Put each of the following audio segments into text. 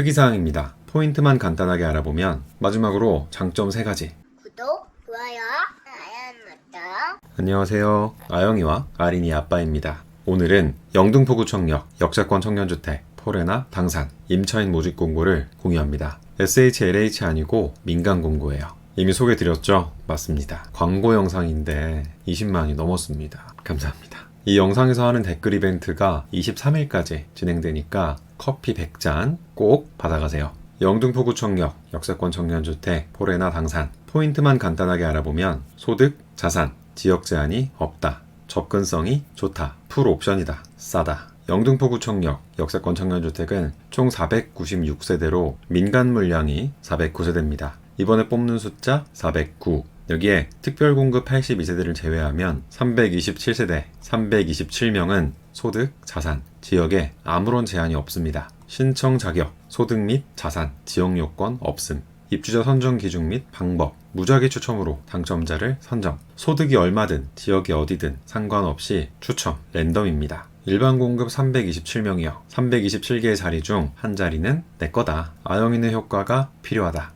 특이사항입니다. 포인트만 간단하게 알아보면 마지막으로 장점 3가지. 구독, 좋아요, 알람 설정. 안녕하세요. 아영이와 아린이 아빠입니다. 오늘은 영등포구청역 역세권 청년주택 포레나 당산 임차인 모집 공고를 공유합니다. SHLH 아니고 민간 공고예요. 이미 소개드렸죠? 맞습니다. 광고 영상인데 20만이 넘었습니다. 감사합니다. 이 영상에서 하는 댓글 이벤트가 23일까지 진행되니까 커피 100잔 꼭 받아가세요. 영등포구청역 역세권 청년주택 포레나 당산 포인트만 간단하게 알아보면 소득, 자산, 지역 제한이 없다. 접근성이 좋다. 풀 옵션이다. 싸다. 영등포구청역 역세권 청년주택은 총 496세대로 민간 물량이 409세대입니다. 이번에 뽑는 숫자 409. 여기에 특별공급 82세대를 제외하면 327세대, 327명은 소득, 자산, 지역에 아무런 제한이 없습니다. 신청 자격, 소득 및 자산, 지역 요건 없음. 입주자 선정 기준 및 방법, 무작위 추첨으로 당첨자를 선정. 소득이 얼마든 지역이 어디든 상관없이 추첨, 랜덤입니다. 일반 공급 327명이요. 327개의 자리 중 한 자리는 내 거다. 아영이네 효과가 필요하다.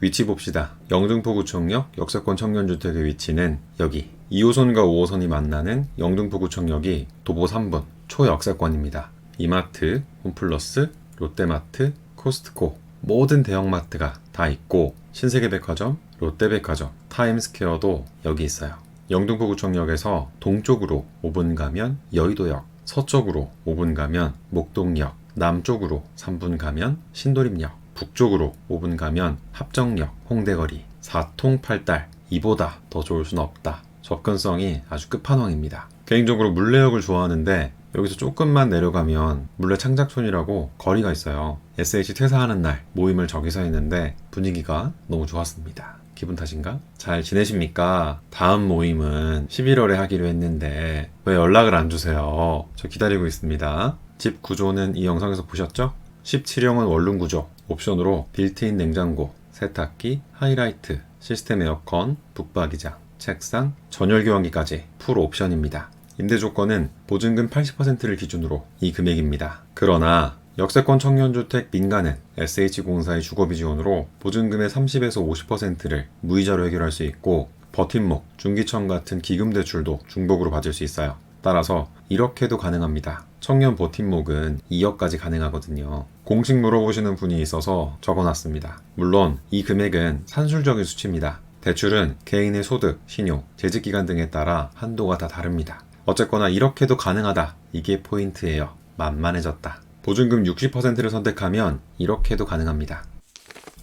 위치 봅시다. 영등포구청역 역세권 청년주택의 위치는 여기 2호선과 5호선이 만나는 영등포구청역이 도보 3분 초역세권입니다. 이마트, 홈플러스, 롯데마트, 코스트코 모든 대형마트가 다 있고 신세계백화점, 롯데백화점, 타임스퀘어도 여기 있어요. 영등포구청역에서 동쪽으로 5분 가면 여의도역, 서쪽으로 5분 가면 목동역, 남쪽으로 3분 가면 신도림역, 북쪽으로 5분 가면 합정역, 홍대거리, 사통팔달. 이보다 더 좋을 순 없다. 접근성이 아주 끝판왕입니다. 개인적으로 물레역을 좋아하는데 여기서 조금만 내려가면 물레 창작촌이라고 거리가 있어요. SH 퇴사하는 날 모임을 저기서 했는데 분위기가 너무 좋았습니다. 기분 탓인가? 잘 지내십니까? 다음 모임은 11월에 하기로 했는데 왜 연락을 안 주세요? 저 기다리고 있습니다. 집 구조는 이 영상에서 보셨죠? 17형은 원룸 구조, 옵션으로 빌트인 냉장고, 세탁기, 하이라이트, 시스템 에어컨, 북박이장, 책상, 전열 교환기까지 풀 옵션입니다. 임대 조건은 보증금 80%를 기준으로 이 금액입니다. 그러나 역세권 청년주택 민간은 SH공사의 주거비 지원으로 보증금의 30에서 50%를 무이자로 해결할 수 있고 버팀목, 중기청 같은 기금 대출도 중복으로 받을 수 있어요. 따라서 이렇게도 가능합니다. 청년 버팀목은 2억까지 가능하거든요. 공식 물어보시는 분이 있어서 적어놨습니다. 물론 이 금액은 산술적인 수치입니다. 대출은 개인의 소득, 신용, 재직기간 등에 따라 한도가 다 다릅니다. 어쨌거나 이렇게도 가능하다. 이게 포인트예요. 만만해졌다. 보증금 60%를 선택하면 이렇게도 가능합니다.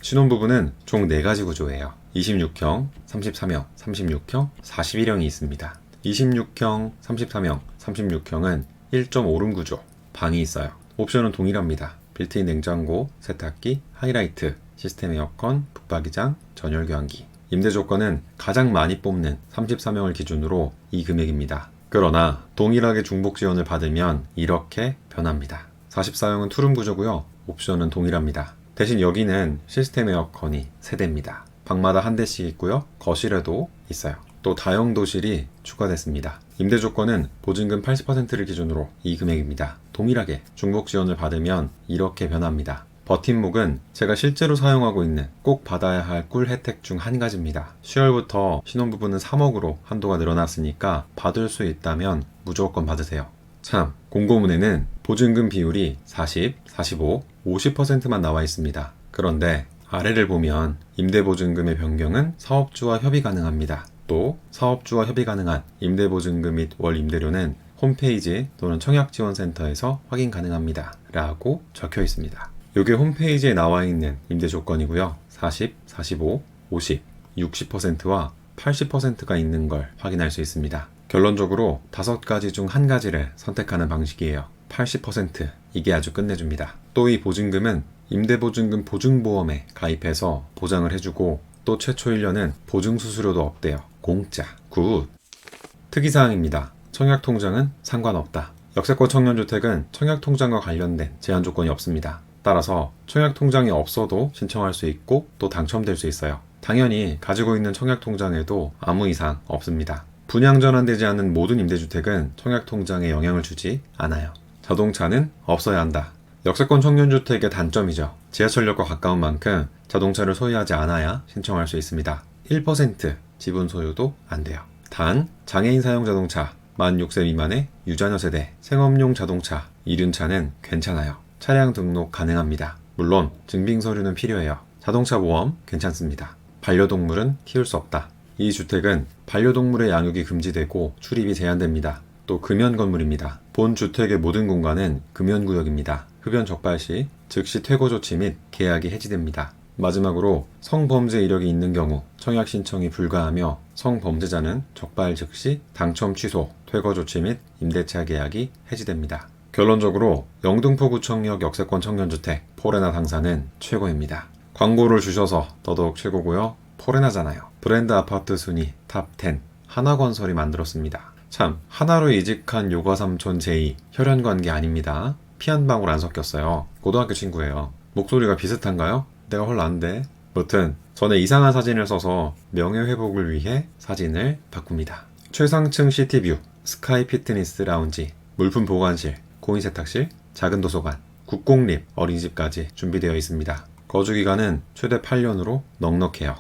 신혼부부는 총 4가지 구조예요. 26형, 33형, 36형, 41형이 있습니다. 26형, 33형, 36형은 1.5룸 구조, 방이 있어요. 옵션은 동일합니다. 빌트인 냉장고, 세탁기, 하이라이트, 시스템 에어컨, 북박이장, 전열 교환기. 임대 조건은 가장 많이 뽑는 33형을 기준으로 이 금액입니다. 그러나 동일하게 중복 지원을 받으면 이렇게 변합니다. 44형은 투룸 구조고요. 옵션은 동일합니다. 대신 여기는 시스템 에어컨이 3대입니다. 방마다 한 대씩 있고요. 거실에도 있어요. 또 다용도실이 추가됐습니다. 임대 조건은 보증금 80%를 기준으로 이 금액입니다. 동일하게 중복 지원을 받으면 이렇게 변합니다. 버팀목은 제가 실제로 사용하고 있는 꼭 받아야 할 꿀 혜택 중 한 가지입니다. 10월부터 신혼부부는 3억으로 한도가 늘어났으니까 받을 수 있다면 무조건 받으세요. 참, 공고문에는 보증금 비율이 40, 45, 50%만 나와 있습니다. 그런데 아래를 보면 임대보증금의 변경은 사업주와 협의 가능합니다. 또 사업주와 협의 가능한 임대보증금 및 월임대료는 홈페이지 또는 청약지원센터에서 확인 가능합니다. 라고 적혀 있습니다. 이게 홈페이지에 나와 있는 임대 조건이고요. 40, 45, 50, 60%와 80%가 있는 걸 확인할 수 있습니다. 결론적으로 5가지 중 한 가지를 선택하는 방식이에요. 80%, 이게 아주 끝내줍니다. 또 이 보증금은 임대보증금 보증보험에 가입해서 보장을 해주고 또 최초 1년은 보증수수료도 없대요. 공짜. 굿. 특이사항입니다. 청약통장은 상관없다. 역세권 청년주택은 청약통장과 관련된 제한 조건이 없습니다. 따라서 청약통장이 없어도 신청할 수 있고 또 당첨될 수 있어요. 당연히 가지고 있는 청약통장에도 아무 이상 없습니다. 분양 전환되지 않는 모든 임대주택은 청약통장에 영향을 주지 않아요. 자동차는 없어야 한다. 역세권 청년주택의 단점이죠. 지하철역과 가까운 만큼 자동차를 소유하지 않아야 신청할 수 있습니다. 1% 지분 소유도 안 돼요. 단 장애인 사용 자동차, 만 6세 미만의 유자녀 세대, 생업용 자동차, 이륜차는 괜찮아요. 차량 등록 가능합니다. 물론 증빙 서류는 필요해요. 자동차 보험 괜찮습니다. 반려동물은 키울 수 없다. 이 주택은 반려동물의 양육이 금지되고 출입이 제한됩니다. 또 금연 건물입니다. 본 주택의 모든 공간은 금연구역입니다. 흡연 적발 시 즉시 퇴거 조치 및 계약이 해지됩니다. 마지막으로 성범죄 이력이 있는 경우 청약 신청이 불가하며 성범죄자는 적발 즉시 당첨 취소, 퇴거 조치 및 임대차 계약이 해지됩니다. 결론적으로 영등포구청역 역세권 청년주택 포레나 당사는 최고입니다. 광고를 주셔서 더더욱 최고고요. 포레나잖아요. 브랜드 아파트 순위 탑10 하나건설이 만들었습니다. 참 하나로 이직한 요가삼촌 제2 혈연관계 아닙니다. 피 한 방울 안 섞였어요. 고등학교 친구예요. 목소리가 비슷한가요? 내가 헐 안돼. 무튼 전에 이상한 사진을 써서 명예회복을 위해 사진을 바꿉니다. 최상층 시티뷰, 스카이 피트니스 라운지, 물품 보관실, 공인 세탁실, 작은 도서관, 국공립 어린이집까지 준비되어 있습니다. 거주기간은 최대 8년으로 넉넉해요.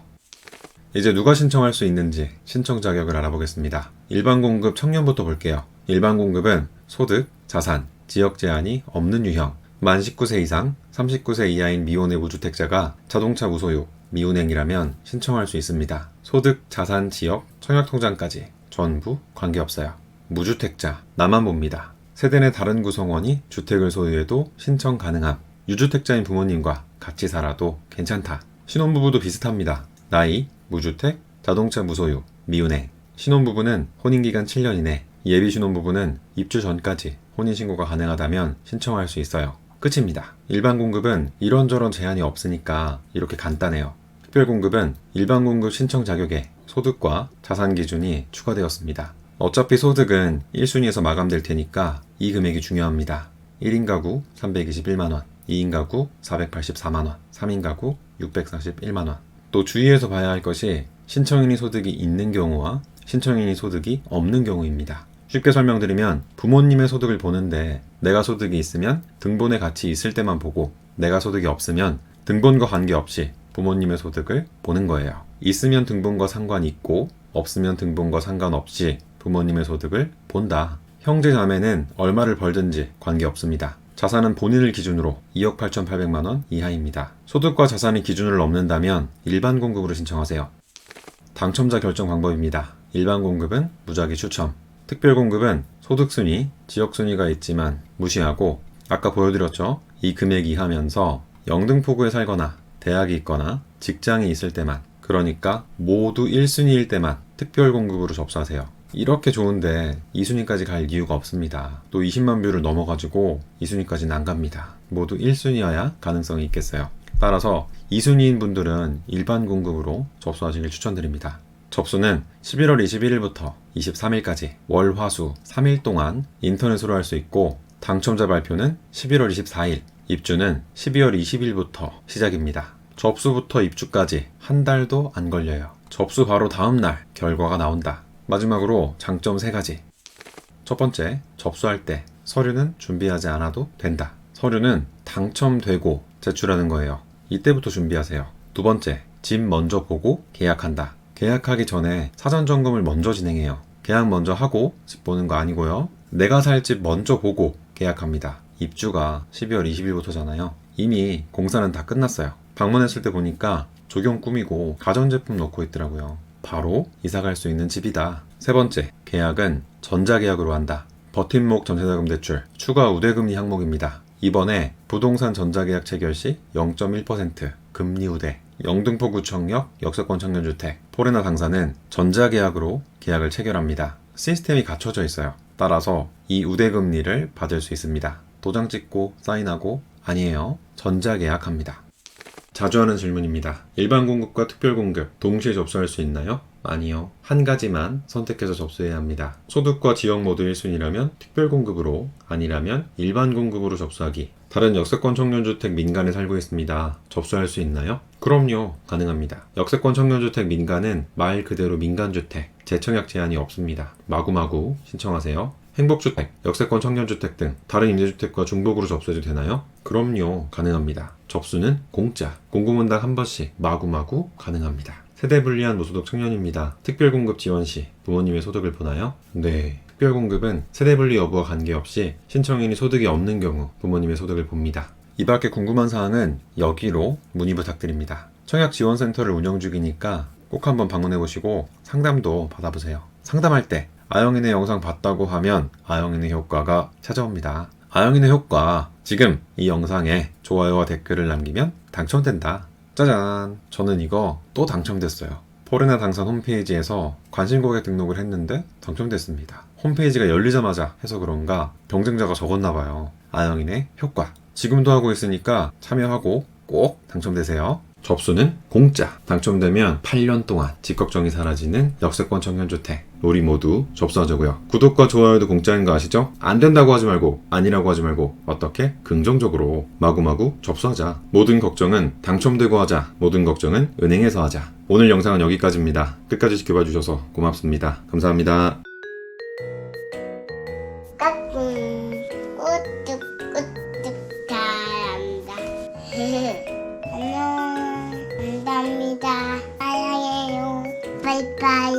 이제 누가 신청할 수 있는지 신청 자격을 알아보겠습니다. 일반 공급 청년부터 볼게요. 일반 공급은 소득, 자산, 지역 제한이 없는 유형, 만 19세 이상, 39세 이하인 미혼의 무주택자가 자동차 무소유, 미운행이라면 신청할 수 있습니다. 소득, 자산, 지역, 청약통장까지 전부 관계없어요. 무주택자, 나만 봅니다. 세대 내 다른 구성원이 주택을 소유해도 신청 가능함. 유주택자인 부모님과 같이 살아도 괜찮다. 신혼부부도 비슷합니다. 나이, 무주택, 자동차 무소유, 미운행. 신혼부부는 혼인기간 7년 이내, 예비 신혼부부는 입주 전까지 혼인신고가 가능하다면 신청할 수 있어요. 끝입니다. 일반 공급은 이런저런 제한이 없으니까 이렇게 간단해요. 특별공급은 일반 공급 신청 자격에 소득과 자산 기준이 추가되었습니다. 어차피 소득은 1순위에서 마감될 테니까 이 금액이 중요합니다. 1인 가구 321만원, 2인 가구 484만원, 3인 가구 641만원. 또 주의해서 봐야 할 것이 신청인이 소득이 있는 경우와 신청인이 소득이 없는 경우입니다. 쉽게 설명드리면 부모님의 소득을 보는데 내가 소득이 있으면 등본에 같이 있을 때만 보고 내가 소득이 없으면 등본과 관계없이 부모님의 소득을 보는 거예요. 있으면 등본과 상관이 있고 없으면 등본과 상관없이 부모님의 소득을 본다. 형제 자매는 얼마를 벌든지 관계없습니다. 자산은 본인을 기준으로 2억 8,800만원 이하입니다. 소득과 자산이 기준을 넘는다면 일반 공급으로 신청하세요. 당첨자 결정 방법입니다. 일반 공급은 무작위 추첨. 특별 공급은 소득 순위, 지역 순위가 있지만 무시하고 아까 보여드렸죠? 이 금액 이하면서 영등포구에 살거나 대학이 있거나 직장이 있을 때만, 그러니까 모두 1순위일 때만 특별 공급으로 접수하세요. 이렇게 좋은데 2순위까지 갈 이유가 없습니다. 또 20만 뷰를 넘어가지고 2순위까지는 안 갑니다. 모두 1순위여야 가능성이 있겠어요. 따라서 2순위인 분들은 일반 공급으로 접수하시길 추천드립니다. 접수는 11월 21일부터 23일까지 월, 화, 수 3일 동안 인터넷으로 할 수 있고 당첨자 발표는 11월 24일, 입주는 12월 20일부터 시작입니다. 접수부터 입주까지 한 달도 안 걸려요. 접수 바로 다음날 결과가 나온다. 마지막으로 장점 3가지. 첫 번째, 접수할 때 서류는 준비하지 않아도 된다. 서류는 당첨되고 제출하는 거예요. 이때부터 준비하세요. 두 번째, 집 먼저 보고 계약한다. 계약하기 전에 사전 점검을 먼저 진행해요. 계약 먼저 하고 집 보는 거 아니고요. 내가 살 집 먼저 보고 계약합니다. 입주가 12월 20일부터잖아요. 이미 공사는 다 끝났어요. 방문했을 때 보니까 조경 꾸미고 가전제품 넣고 있더라고요. 바로 이사 갈 수 있는 집이다. 세 번째, 계약은 전자계약으로 한다. 버팀목 전세자금 대출, 추가 우대금리 항목입니다. 이번에 부동산 전자계약 체결 시 0.1% 금리 우대, 영등포구청역 역세권 청년주택 포레나 당사는 전자계약으로 계약을 체결합니다. 시스템이 갖춰져 있어요. 따라서 이 우대금리를 받을 수 있습니다. 도장 찍고 사인하고 아니에요. 전자계약합니다. 자주 하는 질문입니다. 일반 공급과 특별 공급 동시에 접수할 수 있나요? 아니요. 한 가지만 선택해서 접수해야 합니다. 소득과 지역 모두 1순위라면 특별 공급으로, 아니라면 일반 공급으로 접수하기. 다른 역세권 청년주택 민간에 살고 있습니다. 접수할 수 있나요? 그럼요. 가능합니다. 역세권 청년주택 민간은 말 그대로 민간주택, 재청약 제한이 없습니다. 마구마구 신청하세요. 행복주택, 역세권 청년주택 등 다른 임대주택과 중복으로 접수해도 되나요? 그럼요, 가능합니다. 접수는 공짜, 공고문당 한 번씩 마구마구 가능합니다. 세대 불리한 무소득 청년입니다. 특별공급 지원 시 부모님의 소득을 보나요? 네. 특별공급은 세대분리 여부와 관계없이 신청인이 소득이 없는 경우 부모님의 소득을 봅니다. 이 밖에 궁금한 사항은 여기로 문의 부탁드립니다. 청약지원센터를 운영 중이니까 꼭 한번 방문해보시고 상담도 받아보세요. 상담할 때 아영이네 영상 봤다고 하면 아영이네 효과가 찾아옵니다. 아영이네 효과, 지금 이 영상에 좋아요와 댓글을 남기면 당첨된다. 짜잔! 저는 이거 또 당첨됐어요. 포레나 당산 홈페이지에서 관심 고객 등록을 했는데 당첨됐습니다. 홈페이지가 열리자마자 해서 그런가 경쟁자가 적었나봐요. 아영이네 효과. 지금도 하고 있으니까 참여하고 꼭 당첨되세요. 접수는 공짜. 당첨되면 8년 동안 집걱정이 사라지는 역세권 청년주택. 우리 모두 접수하자고요. 구독과 좋아요도 공짜인 거 아시죠? 안 된다고 하지 말고 아니라고 하지 말고 어떻게? 긍정적으로 마구마구 접수하자. 모든 걱정은 당첨되고 하자. 모든 걱정은 은행에서 하자. 오늘 영상은 여기까지입니다. 끝까지 지켜봐 주셔서 고맙습니다. 감사합니다. 까꿍 꾸뚝꾸뚝 잘한다. 안녕. 감사합니다. 사랑해요. 바이바이.